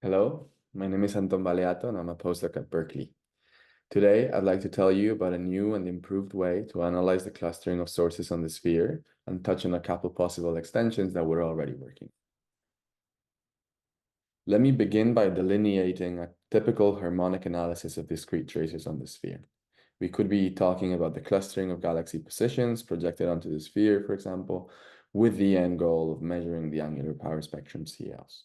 Hello, my name is Antón Baleato and I'm a postdoc at Berkeley. Today, I'd like to tell you about a new and improved way to analyze the clustering of sources on the sphere and touch on a couple possible extensions that we're already working. Let me begin by delineating a typical harmonic analysis of discrete tracers on the sphere. We could be talking about the clustering of galaxy positions projected onto the sphere, for example, with the end goal of measuring the angular power spectrum CLs.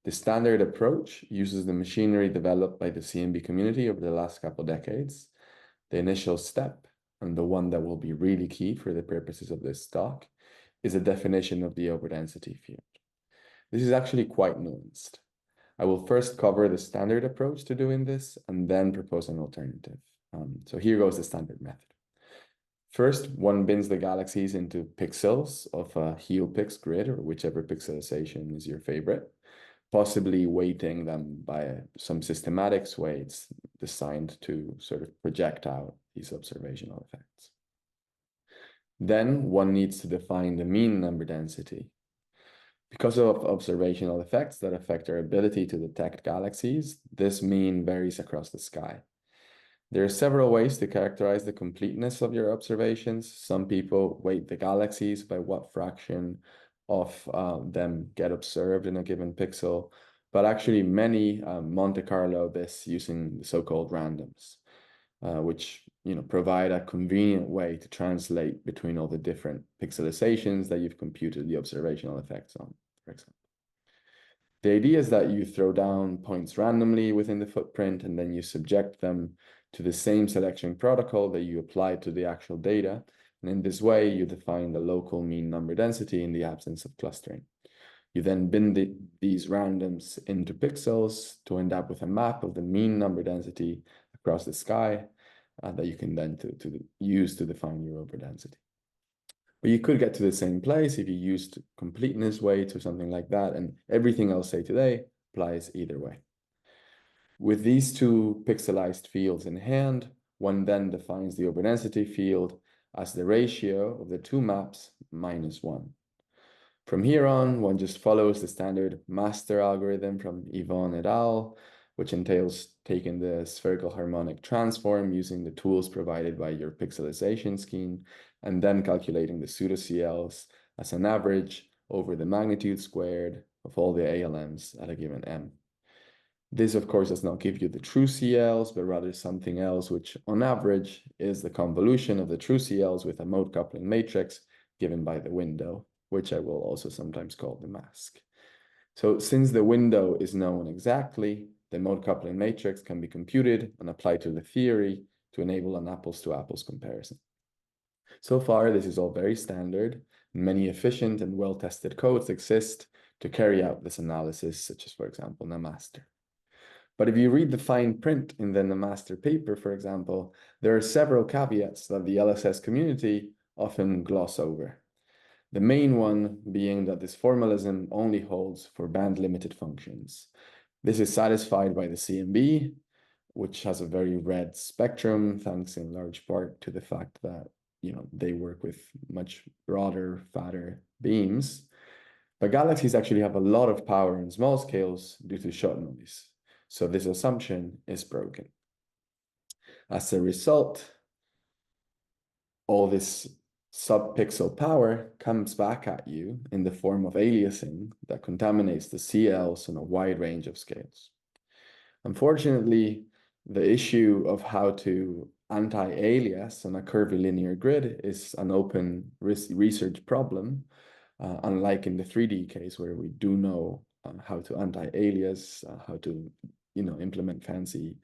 The standard approach uses the machinery developed by the CMB community over the last couple decades. The initial step, and the one that will be really key for the purposes of this talk, is a definition of the overdensity field. This is actually quite nuanced. I will first cover the standard approach to doing this and then propose an alternative. So here goes the standard method. First, one bins the galaxies into pixels of a helipix grid, or whichever pixelization is your favorite, possibly weighting them by some systematics weights designed to sort of project out these observational effects. Then one needs to define the mean number density. Because of observational effects that affect our ability to detect galaxies, this mean varies across the sky. There are several ways to characterize the completeness of your observations. Some people weight the galaxies by what fraction of them get observed in a given pixel, but actually many Monte Carlo this using the so-called randoms, which provide a convenient way to translate between all the different pixelizations that you've computed the observational effects on, for example. The idea is that you throw down points randomly within the footprint and then you subject them to the same selection protocol that you apply to the actual data. And in this way, you define the local mean number density in the absence of clustering. You then bin these randoms into pixels to end up with a map of the mean number density across the sky that you can then use to define your overdensity. But you could get to the same place if you used completeness weights or something like that, and everything I'll say today applies either way. With these two pixelized fields in hand, one then defines the overdensity field as the ratio of the two maps -1. From here on, one just follows the standard master algorithm from Yvonne et al., which entails taking the spherical harmonic transform using the tools provided by your pixelization scheme, and then calculating the pseudo-CLs as an average over the magnitude squared of all the ALMs at a given M. This, of course, does not give you the true CLs, but rather something else, which on average is the convolution of the true CLs with a mode coupling matrix given by the window, which I will also sometimes call the mask. So since the window is known exactly, the mode coupling matrix can be computed and applied to the theory to enable an apples-to-apples comparison. So far, this is all very standard. Many efficient and well-tested codes exist to carry out this analysis, such as, for example, Namaster. But if you read the fine print in the Namaster paper, for example, there are several caveats that the LSS community often gloss over. The main one being that this formalism only holds for band-limited functions. This is satisfied by the CMB, which has a very red spectrum, thanks in large part to the fact that they work with much broader, fatter beams. But galaxies actually have a lot of power in small scales due to shot noise. So this assumption is broken. As a result, all this sub-pixel power comes back at you in the form of aliasing that contaminates the CLs on a wide range of scales. Unfortunately, the issue of how to anti-alias on a curvilinear grid is an open research problem, unlike in the 3D case where we do know how to anti-alias, how to implement fancy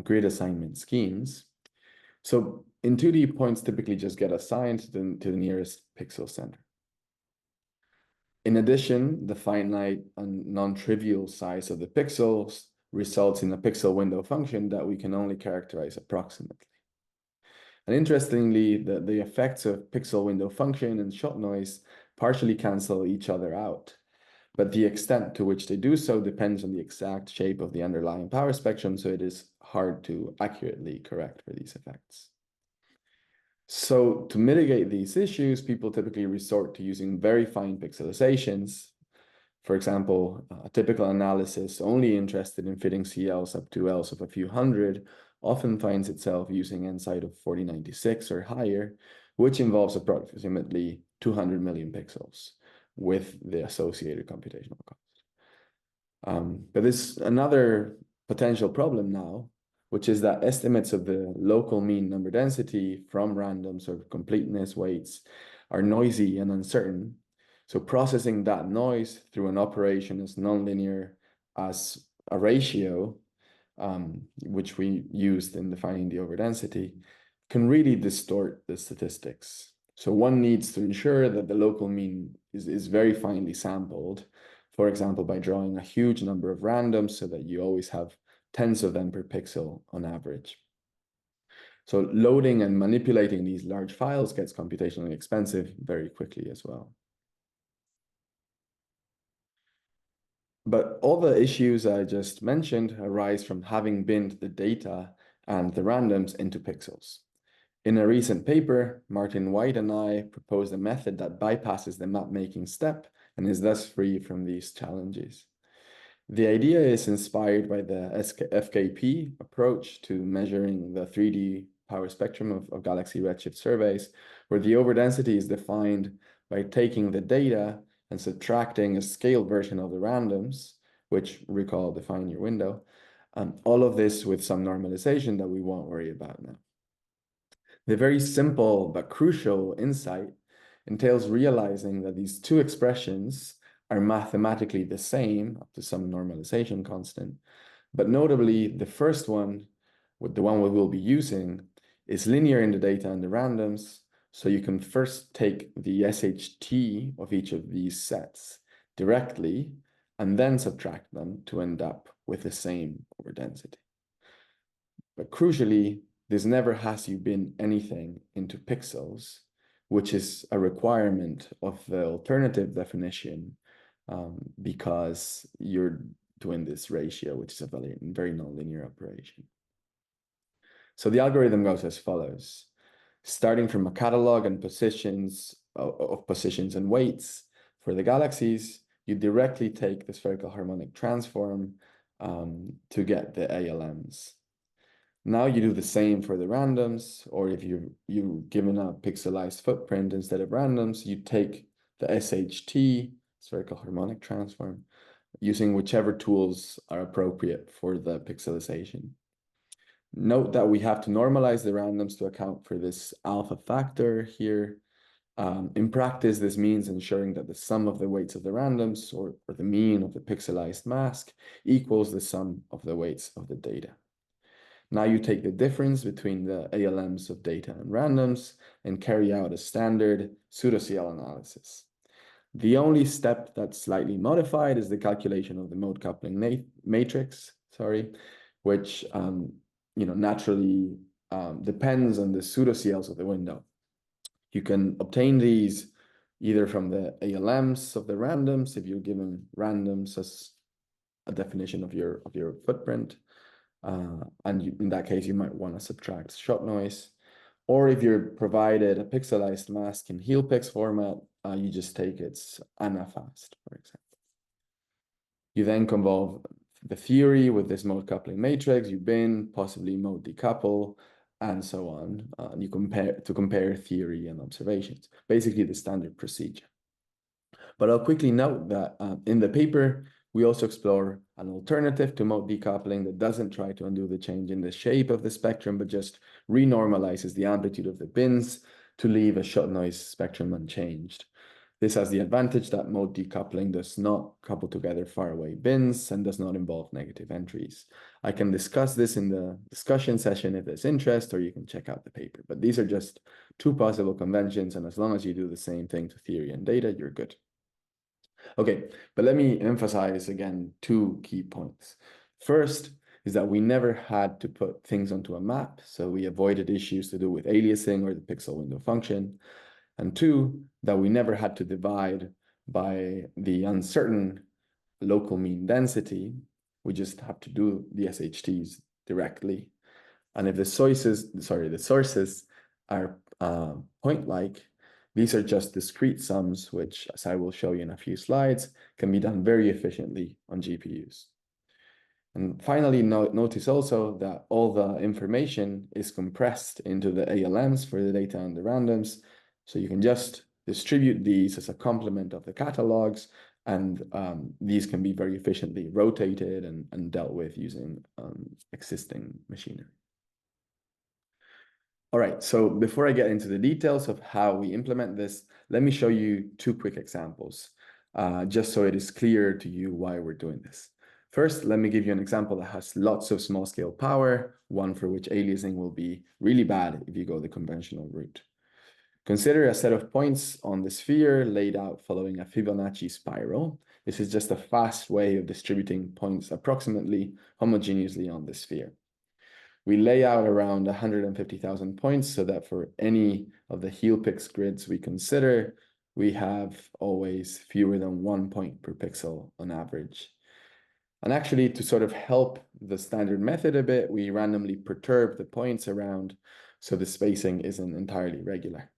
grid assignment schemes. So in 2D, points typically just get assigned to the nearest pixel center. In addition, the finite and non-trivial size of the pixels results in a pixel window function that we can only characterize approximately. And interestingly, the effects of pixel window function and shot noise partially cancel each other out. But the extent to which they do so depends on the exact shape of the underlying power spectrum, so it is hard to accurately correct for these effects. So to mitigate these issues, people typically resort to using very fine pixelizations For example, a typical analysis only interested in fitting CLs up to Ls of a few hundred often finds itself using Insight of 4096 or higher, which involves approximately 200 million pixels with the associated computational cost. But there's another potential problem now, which is that estimates of the local mean number density from randoms or completeness weights are noisy and uncertain. So processing that noise through an operation as nonlinear as a ratio, which we used in defining the overdensity, can really distort the statistics. So one needs to ensure that the local mean is very finely sampled, for example, by drawing a huge number of randoms so that you always have tens of them per pixel on average. So loading and manipulating these large files gets computationally expensive very quickly as well. But all the issues I just mentioned arise from having binned the data and the randoms into pixels. In a recent paper, Martin White and I proposed a method that bypasses the map-making step and is thus free from these challenges. The idea is inspired by the FKP approach to measuring the 3D power spectrum of galaxy redshift surveys, where the overdensity is defined by taking the data and subtracting a scaled version of the randoms, which, recall, define your window, all of this with some normalization that we won't worry about now. The very simple but crucial insight entails realizing that these two expressions are mathematically the same up to some normalization constant, but notably the first one, with the one we will be using, is linear in the data and the randoms, so you can first take the SHT of each of these sets directly and then subtract them to end up with the same overdensity. But crucially, this never has you bin anything into pixels, which is a requirement of the alternative definition, because you're doing this ratio, which is a very nonlinear operation. So the algorithm goes as follows. Starting from a catalog and positions of positions and weights for the galaxies, you directly take the spherical harmonic transform to get the ALMs. Now you do the same for the randoms, or if you're given a pixelized footprint instead of randoms, you take the SHT, spherical harmonic transform, using whichever tools are appropriate for the pixelization. Note that we have to normalize the randoms to account for this alpha factor here. In practice, this means ensuring that the sum of the weights of the randoms, or the mean of the pixelized mask, equals the sum of the weights of the data. Now you take the difference between the ALMs of data and randoms and carry out a standard pseudo-CL analysis. The only step that's slightly modified is the calculation of the mode coupling matrix, which naturally depends on the pseudo-CLs of the window. You can obtain these either from the ALMs of the randoms, if you're given randoms as a definition of your footprint, and in that case, you might want to subtract shot noise. Or if you're provided a pixelized mask in HealPix format, you just take its ANA-fast, for example. You then convolve the theory with this mode coupling matrix, you bin, possibly mode decouple, and so on. You compare theory and observations, basically the standard procedure. But I'll quickly note that in the paper, we also explore an alternative to mode decoupling that doesn't try to undo the change in the shape of the spectrum, but just renormalizes the amplitude of the bins to leave a shot noise spectrum unchanged. This has the advantage that mode decoupling does not couple together faraway bins and does not involve negative entries. I can discuss this in the discussion session if there's interest, or you can check out the paper. But these are just two possible conventions, and as long as you do the same thing to theory and data, you're good. Okay, but let me emphasize again two key points. First is that we never had to put things onto a map, so we avoided issues to do with aliasing or the pixel window function. And two, that we never had to divide by the uncertain local mean density. We just have to do the SHTs directly. And if the sources are point-like, These are just discrete sums, which, as I will show you in a few slides, can be done very efficiently on GPUs. And finally, notice also that all the information is compressed into the ALMs for the data and the randoms. So you can just distribute these as a complement of the catalogs, and these can be very efficiently rotated and dealt with using existing machinery. All right, so before I get into the details of how we implement this, let me show you two quick examples, just so it is clear to you why we're doing this. First, let me give you an example that has lots of small scale power, one for which aliasing will be really bad if you go the conventional route. Consider a set of points on the sphere laid out following a Fibonacci spiral. This is just a fast way of distributing points approximately homogeneously on the sphere. We lay out around 150,000 points so that for any of the HealPix grids we consider, we have always fewer than 1 point per pixel on average. And actually, to sort of help the standard method a bit, we randomly perturb the points around so the spacing isn't entirely regular.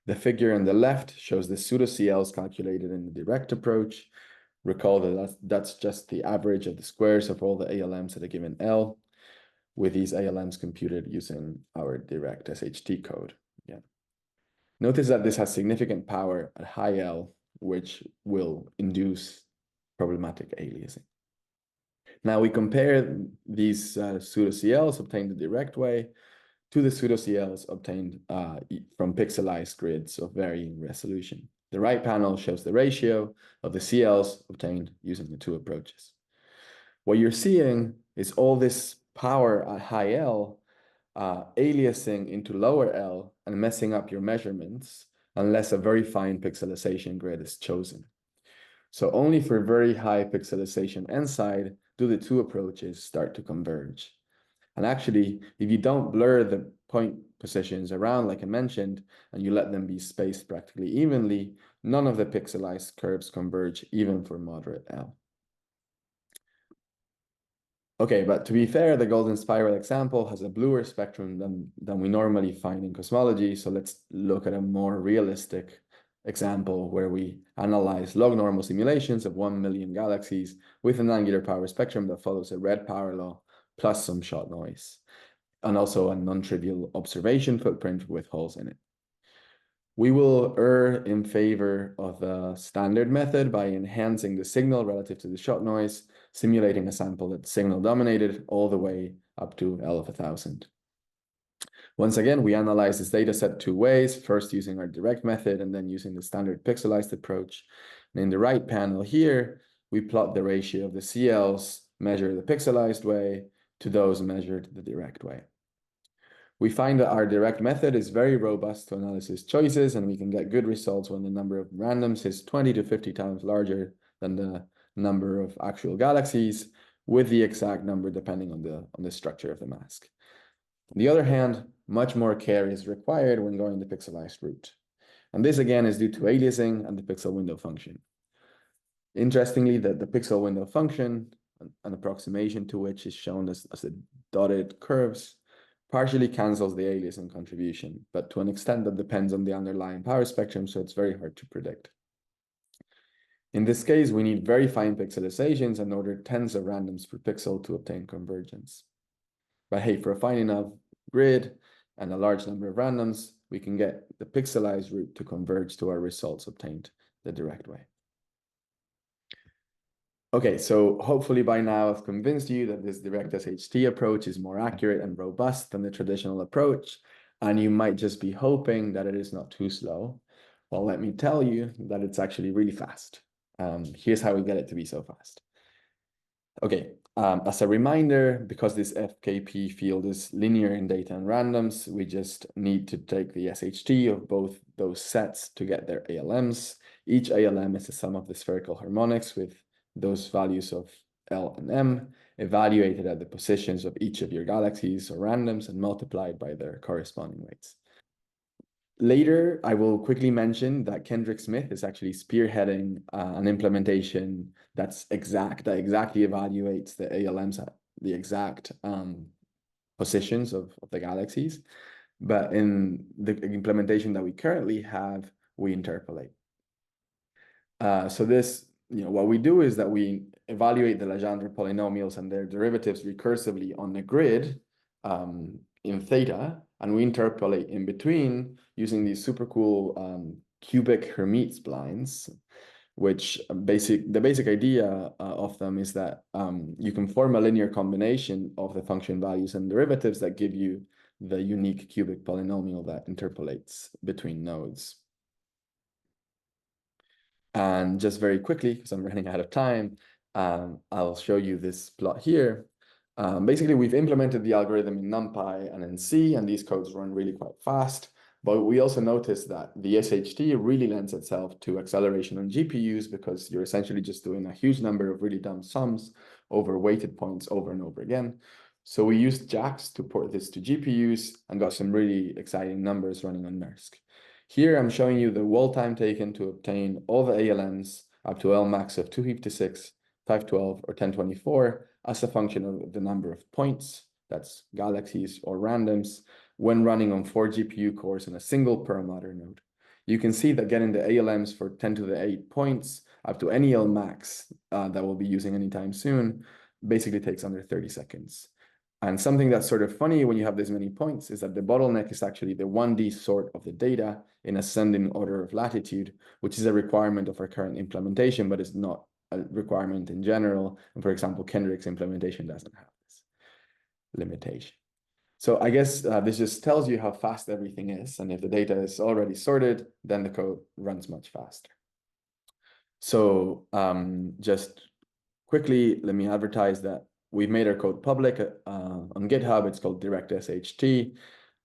The figure on the left shows the pseudo-CLs calculated in the direct approach. Recall that that's just the average of the squares of all the ALMs at a given L, with these ALMs computed using our direct SHT code. Yeah. Notice that this has significant power at high L, which will induce problematic aliasing. Now we compare these pseudo-CLs obtained the direct way to the pseudo-CLs obtained from pixelized grids of varying resolution. The right panel shows the ratio of the CLs obtained using the two approaches. What you're seeing is all this power at high L aliasing into lower L and messing up your measurements unless a very fine pixelization grid is chosen. So only for very high pixelization n side do the two approaches start to converge. And actually, if you don't blur the point positions around, like I mentioned, and you let them be spaced practically evenly, none of the pixelized curves converge even for moderate L. Okay, but to be fair, the golden spiral example has a bluer spectrum than we normally find in cosmology. So let's look at a more realistic example where we analyze log normal simulations of 1 million galaxies with an angular power spectrum that follows a red power law plus some shot noise, and also a non-trivial observation footprint with holes in it. We will err in favor of the standard method by enhancing the signal relative to the shot noise, simulating a sample that's signal dominated all the way up to L of 1,000. Once again, we analyze this data set two ways, first using our direct method and then using the standard pixelized approach. And in the right panel here, we plot the ratio of the CLs measured the pixelized way to those measured the direct way. We find that our direct method is very robust to analysis choices, and we can get good results when the number of randoms is 20 to 50 times larger than the number of actual galaxies, with the exact number depending on the structure of the mask. On the other hand, much more care is required when going the pixelized route. And this again is due to aliasing and the pixel window function. Interestingly, the pixel window function, an approximation to which is shown as the dotted curves, partially cancels the aliasing contribution, but to an extent that depends on the underlying power spectrum, so it's very hard to predict. In this case, we need very fine pixelizations and order tens of randoms per pixel to obtain convergence. But hey, for a fine enough grid and a large number of randoms, we can get the pixelized route to converge to our results obtained the direct way. Okay, so hopefully by now I've convinced you that this direct SHT approach is more accurate and robust than the traditional approach, and you might just be hoping that it is not too slow. Well, let me tell you that it's actually really fast. Here's how we get it to be so fast. Okay, as a reminder, because this FKP field is linear in data and randoms, we just need to take the SHT of both those sets to get their ALMs. Each ALM is the sum of the spherical harmonics with those values of L and M evaluated at the positions of each of your galaxies or randoms and multiplied by their corresponding weights. Later, I will quickly mention that Kendrick Smith is actually spearheading an implementation that exactly evaluates the ALMs at the exact positions of the galaxies. But in the implementation that we currently have, we interpolate. So this, what we do is that we evaluate the Legendre polynomials and their derivatives recursively on the grid in theta, and we interpolate in between using these super cool cubic Hermite splines, which the basic idea of them is that you can form a linear combination of the function values and derivatives that give you the unique cubic polynomial that interpolates between nodes. And just very quickly, because I'm running out of time, I'll show you this plot here. Basically, we've implemented the algorithm in NumPy and in C, and these codes run really quite fast. But we also noticed that the SHT really lends itself to acceleration on GPUs because you're essentially just doing a huge number of really dumb sums over weighted points over and over again. So we used JAX to port this to GPUs and got some really exciting numbers running on NERSC. Here I'm showing you the wall time taken to obtain all the ALMs up to Lmax of 256, 512, or 1024 as a function of the number of points, that's galaxies or randoms, when running on 4 GPU cores in a single Perlmutter node. You can see that getting the ALMs for 10 to the 8 points up to any Lmax that we'll be using anytime soon basically takes under 30 seconds. And something that's sort of funny when you have this many points is that the bottleneck is actually the 1D sort of the data in ascending order of latitude, which is a requirement of our current implementation, but it's not a requirement in general. And for example, Kendrick's implementation doesn't have this limitation. So I guess this just tells you how fast everything is. And if the data is already sorted, then the code runs much faster. So just quickly, let me advertise that we've made our code public on GitHub. It's called DirectSHT.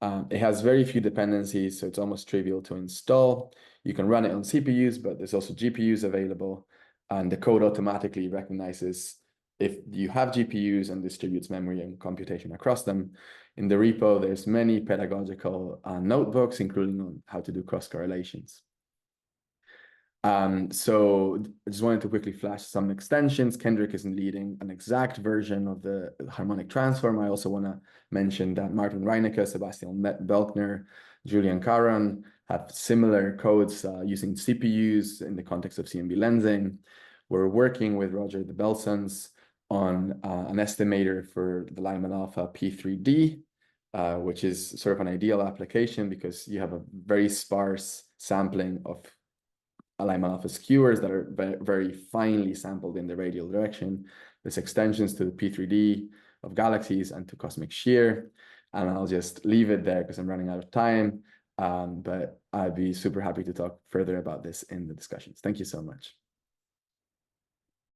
It has very few dependencies, so it's almost trivial to install. You can run it on CPUs, but there's also GPUs available. And the code automatically recognizes if you have GPUs and distributes memory and computation across them. In the repo, there's many pedagogical notebooks, including on how to do cross correlations. So I just wanted to quickly flash some extensions. Kendrick is leading an exact version of the harmonic transform. I also want to mention that Martin Reinecke, Sebastian Belkner, Julian Caron have similar codes using CPUs in the context of CMB lensing. We're working with Roger de Belsons on an estimator for the Lyman alpha P3D, which is sort of an ideal application because you have a very sparse sampling of Lyman alpha skewers that are very finely sampled in the radial direction. There's extensions to the P3D of galaxies and to cosmic shear. And I'll just leave it there because I'm running out of time. But I'd be super happy to talk further about this in the discussions. Thank you so much.